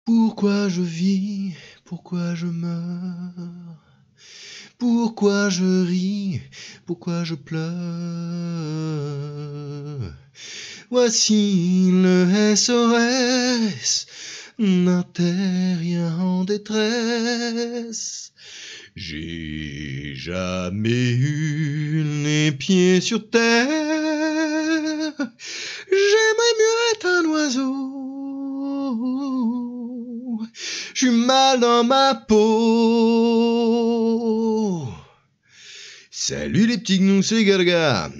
Pourquoi je vis? Pourquoi je meurs? Pourquoi je ris? Pourquoi je pleure? Voici le SOS d'un terrien en détresse. J'ai jamais eu les pieds sur terre. J'aimerais mieux être un oiseau. J'suis mal dans ma peau. Salut les petits gnous, c'est Garga.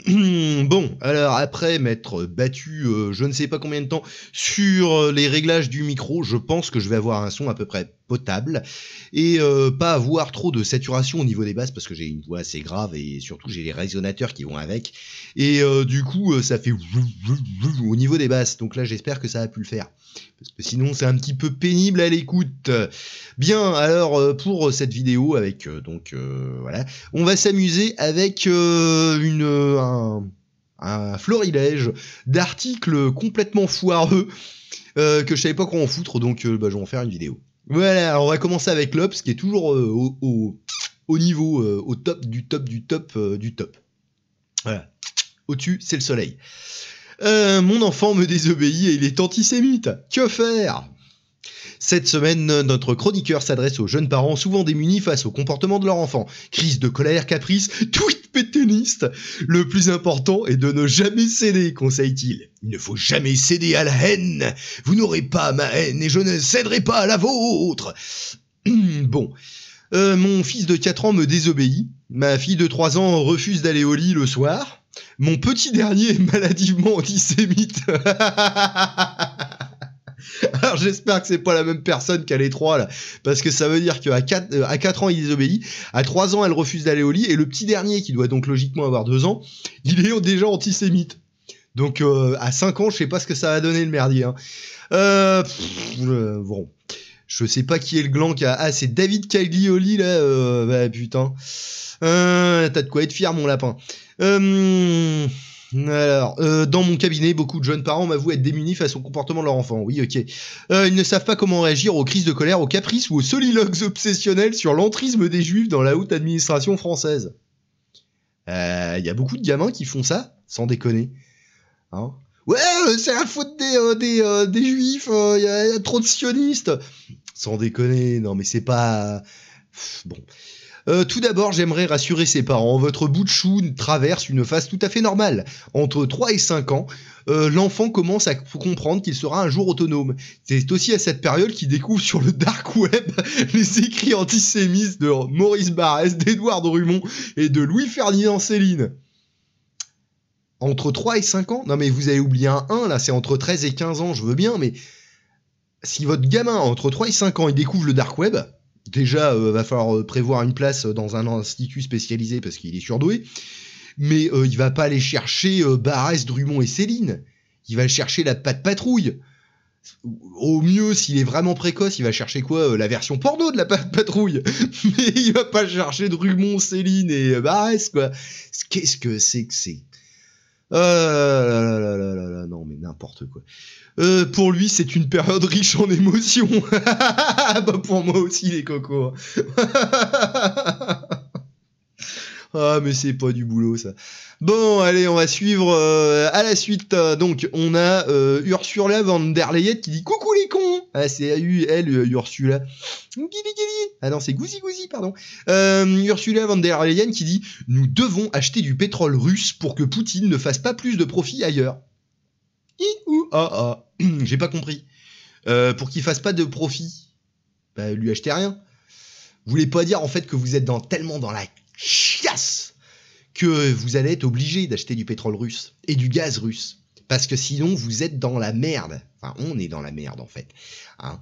Bon, alors après m'être battu je ne sais pas combien de temps sur les réglages du micro, je pense que je vais avoir un son à peu près potable et pas avoir trop de saturation au niveau des basses parce que j'ai une voix assez grave et surtout j'ai les résonateurs qui vont avec et du coup ça fait au niveau des basses, donc là j'espère que ça a pu le faire parce que sinon c'est un petit peu pénible à l'écoute. Bien, alors pour cette vidéo avec voilà, on va s'amuser avec un florilège d'articles complètement foireux que je savais pas quoi en foutre, donc je vais en faire une vidéo. Voilà, alors on va commencer avec l'Obs qui est toujours au niveau, au top du top du top du top. Voilà, au-dessus c'est le soleil. Mon enfant me désobéit et il est antisémite. Que faire ? Cette semaine, notre chroniqueur s'adresse aux jeunes parents souvent démunis face au comportement de leur enfant. Crise de colère, caprice, tweet pétainiste. Le plus important est de ne jamais céder, conseille-t-il. Il ne faut jamais céder à la haine. Vous n'aurez pas ma haine et je ne céderai pas à la vôtre. Bon. Mon fils de 4 ans me désobéit. Ma fille de 3 ans refuse d'aller au lit le soir. Mon petit dernier est maladivement antisémite. Alors j'espère que c'est pas la même personne qu'à les 3 là, parce que ça veut dire qu'à 4 ans il désobéit, à 3 ans elle refuse d'aller au lit, et le petit dernier qui doit donc logiquement avoir 2 ans, il est déjà antisémite. Donc à 5 ans je sais pas ce que ça va donner le merdier. Hein. Bon, je sais pas qui est le gland qui a... Ah c'est David Caglioli là, bah putain. T'as de quoi être fier mon lapin. Alors, dans mon cabinet, beaucoup de jeunes parents m'avouent être démunis face au comportement de leur enfant. Oui, ok. Ils ne savent pas comment réagir aux crises de colère, aux caprices ou aux soliloques obsessionnels sur l'entrisme des juifs dans la haute administration française. Il y a beaucoup de gamins qui font ça, sans déconner. Hein, ouais, c'est la faute des juifs, y a trop de sionistes. Sans déconner, non mais c'est pas... Bon... tout d'abord, j'aimerais rassurer ses parents. Votre bout de chou traverse une phase tout à fait normale. Entre 3 et 5 ans, l'enfant commence à comprendre qu'il sera un jour autonome. C'est aussi à cette période qu'il découvre sur le dark web les écrits antisémites de Maurice Barrès, d'Édouard Drummond et de Louis-Ferdinand Céline. Entre 3 et 5 ans ? Non mais vous avez oublié un 1 là, c'est entre 13 et 15 ans, je veux bien, mais si votre gamin entre 3 et 5 ans il découvre le dark web... Déjà, va falloir prévoir une place dans un institut spécialisé parce qu'il est surdoué. Mais il va pas aller chercher Barrès, Drummond et Céline. Il va chercher la patte patrouille. Au mieux, s'il est vraiment précoce, il va chercher quoi, la version porno de la patte patrouille. Mais il va pas chercher Drummond, Céline et Barrès, quoi. Qu'est-ce que c'est que c'est ? Non mais n'importe quoi. Pour lui, c'est une période riche en émotions. Bah pour moi aussi, les cocos. Ah, mais c'est pas du boulot, ça. Bon, allez, on va suivre à la suite. Donc, on a Ursula von der Leyen qui dit « Coucou les cons !» Ah, c'est elle, Ursula. Ah non, c'est Gouzi, pardon. Ursula von der Leyen qui dit « Nous devons acheter du pétrole russe pour que Poutine ne fasse pas plus de profit ailleurs. » J'ai pas compris. Pour qu'il fasse pas de profit, bah, lui achetez rien. Vous voulez pas dire en fait que vous êtes tellement dans la chiasse que vous allez être obligé d'acheter du pétrole russe et du gaz russe. Parce que sinon, vous êtes dans la merde. Enfin, on est dans la merde, en fait. Hein.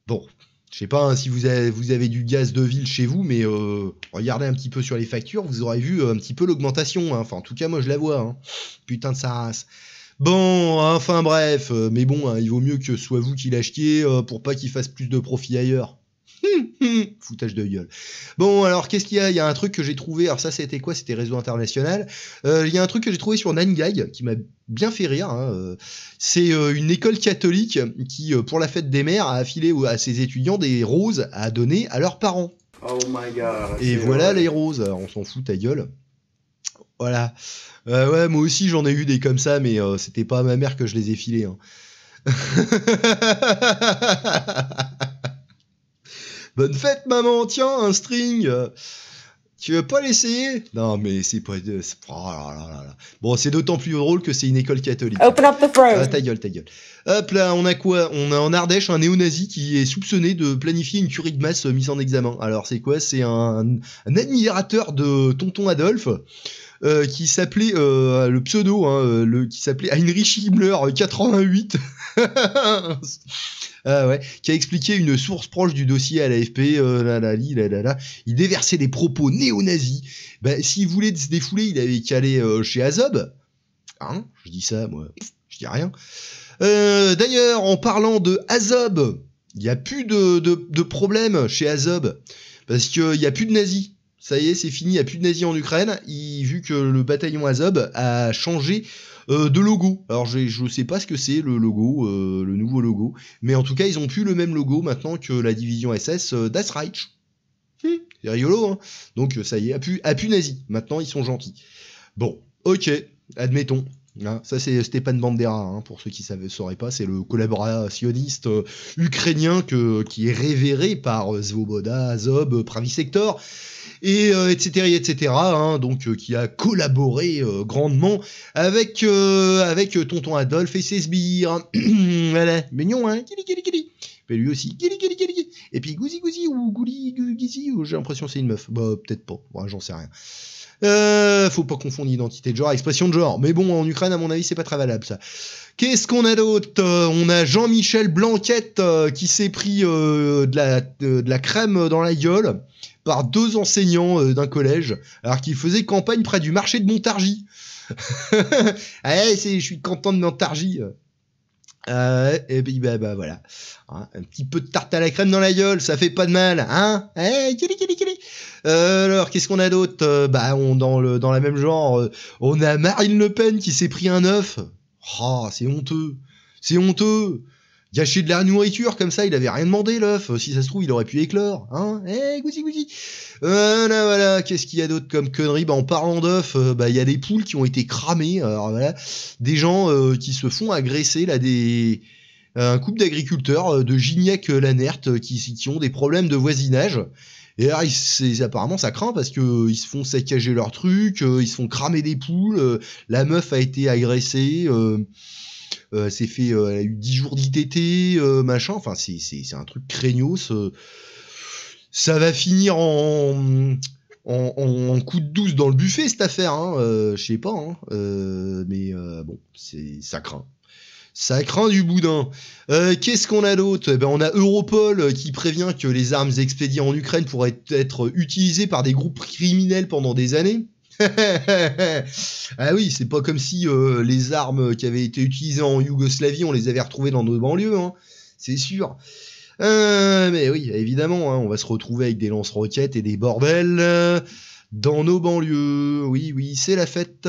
Bon, je sais pas hein, si vous avez du gaz de ville chez vous, mais regardez un petit peu sur les factures, vous aurez vu un petit peu l'augmentation. Hein. Enfin, en tout cas, moi, je la vois. Hein. Putain de sa race. Bon, enfin bref, mais bon, hein, il vaut mieux que ce soit vous qui l'achetiez pour pas qu'il fasse plus de profit ailleurs. Foutage de gueule. Bon, alors, qu'est-ce qu'il y a? Il y a un truc que j'ai trouvé. Alors, ça, c'était quoi? C'était Réseau International. Il y a un truc que j'ai trouvé sur 9gag qui m'a bien fait rire. Hein. C'est une école catholique qui, pour la fête des mères, a affilé à ses étudiants des roses à donner à leurs parents. Oh my god. Et voilà les roses. Alors, on s'en fout, ta gueule. Voilà. Ouais, moi aussi, j'en ai eu des comme ça, mais c'était pas à ma mère que je les ai filés. Hein. Bonne fête, maman, tiens, un string. Tu veux pas l'essayer? Non, mais c'est pas... Oh là là là. Bon, c'est d'autant plus drôle que c'est une école catholique. Open up the throne. Ah, ta gueule, ta gueule. Hop là, on a quoi? On a en Ardèche un néo-nazi qui est soupçonné de planifier une tuerie de masse mise en examen. Alors, c'est quoi? C'est un admirateur de tonton Adolphe. Qui s'appelait le pseudo, hein, qui s'appelait Heinrich Himmler 88. Ouais, qui a expliqué une source proche du dossier à l'AFP, il déversait des propos néo-nazis. Ben, s'il voulait se défouler, il avait qu'à aller chez Azob. Hein, je dis ça, moi, je dis rien. D'ailleurs, en parlant de Azob, il n'y a plus de problème chez Azob, parce qu'il n'y a plus de nazis. Ça y est, c'est fini, il n'y a plus de nazis en Ukraine, vu que le bataillon Azob a changé de logo. Alors je sais pas ce que c'est le logo, le nouveau logo, mais en tout cas ils ont plus le même logo maintenant que la division SS Das Reich. C'est rigolo, hein. Donc ça y est, a plus nazi. Maintenant ils sont gentils. Bon, ok, admettons. Hein, ça c'est Stepan Bandera, hein, pour ceux qui ne sauraient pas, c'est le collaborationniste ukrainien qui est révéré par Svoboda, Azov, Pravi Sector, et etc. Hein, donc qui a collaboré grandement avec tonton Adolphe et ses sbires. Voilà, mignon, hein, kili. Mais lui aussi, kili. Et puis Gouzi ou Gouli Gizi, j'ai l'impression que c'est une meuf. Bah peut-être pas, moi j'en sais rien. Faut pas confondre identité de genre, expression de genre. Mais bon, en Ukraine, à mon avis, c'est pas très valable, ça. Qu'est-ce qu'on a d'autre? On a Jean-Michel Blanquette qui s'est pris de la crème dans la gueule par 2 enseignants d'un collège, alors qu'ils faisaient campagne près du marché de Montargis. Je suis content de Montargis. Et puis bah voilà, hein, un petit peu de tarte à la crème dans la gueule, ça fait pas de mal, hein. Kili. Alors qu'est-ce qu'on a d'autre? Dans la même genre, on a Marine Le Pen qui s'est pris un œuf. Oh, c'est honteux. Gâcher de la nourriture comme ça, il avait rien demandé l'œuf. Si ça se trouve, il aurait pu éclore, hein. Gousi. Voilà. Qu'est-ce qu'il y a d'autre comme conneries? En parlant d'œufs, il y a des poules qui ont été cramées. Alors voilà, des gens qui se font agresser là, un couple d'agriculteurs de Gignac-Lanert qui ont des problèmes de voisinage. Et alors, apparemment, ça craint parce que ils se font saccager leurs trucs, ils se font cramer des poules. La meuf a été agressée. Elle a eu 10 jours d'ITT, machin. Enfin, c'est un truc craignos. Ça va finir en coup de douce dans le buffet, cette affaire. Hein. Je sais pas. Hein. Mais bon, ça craint. Ça craint du boudin. Qu'est-ce qu'on a d'autre? On a Europol qui prévient que les armes expédiées en Ukraine pourraient être utilisées par des groupes criminels pendant des années. Ah oui, c'est pas comme si les armes qui avaient été utilisées en Yougoslavie, on les avait retrouvées dans nos banlieues, hein. C'est sûr. Mais oui, évidemment, hein, on va se retrouver avec des lance-roquettes et des bordels dans nos banlieues. Oui, c'est la fête.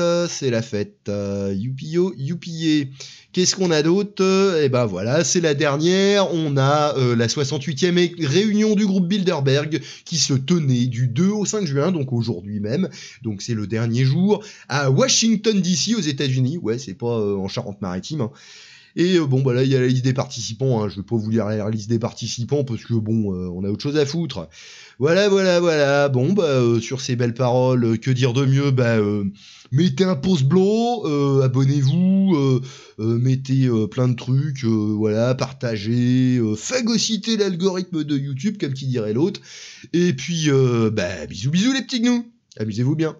Youpio, youpillé. Qu'est-ce qu'on a d'autre? Et ben voilà, c'est la dernière. On a la 68e réunion du groupe Bilderberg qui se tenait du 2 au 5 juin, donc aujourd'hui même. Donc c'est le dernier jour à Washington DC aux États-Unis. Ouais, c'est pas en Charente-Maritime. Hein. Et là, il y a la liste des participants. Hein. Je vais pas vous lire la liste des participants parce que on a autre chose à foutre. Voilà. Bon, sur ces belles paroles, que dire de mieux? Mettez un pouce bleu, abonnez-vous, mettez plein de trucs, partagez, phagocytez l'algorithme de YouTube, comme qui dirait l'autre. Et puis, bisous les petits gnous. Amusez-vous bien.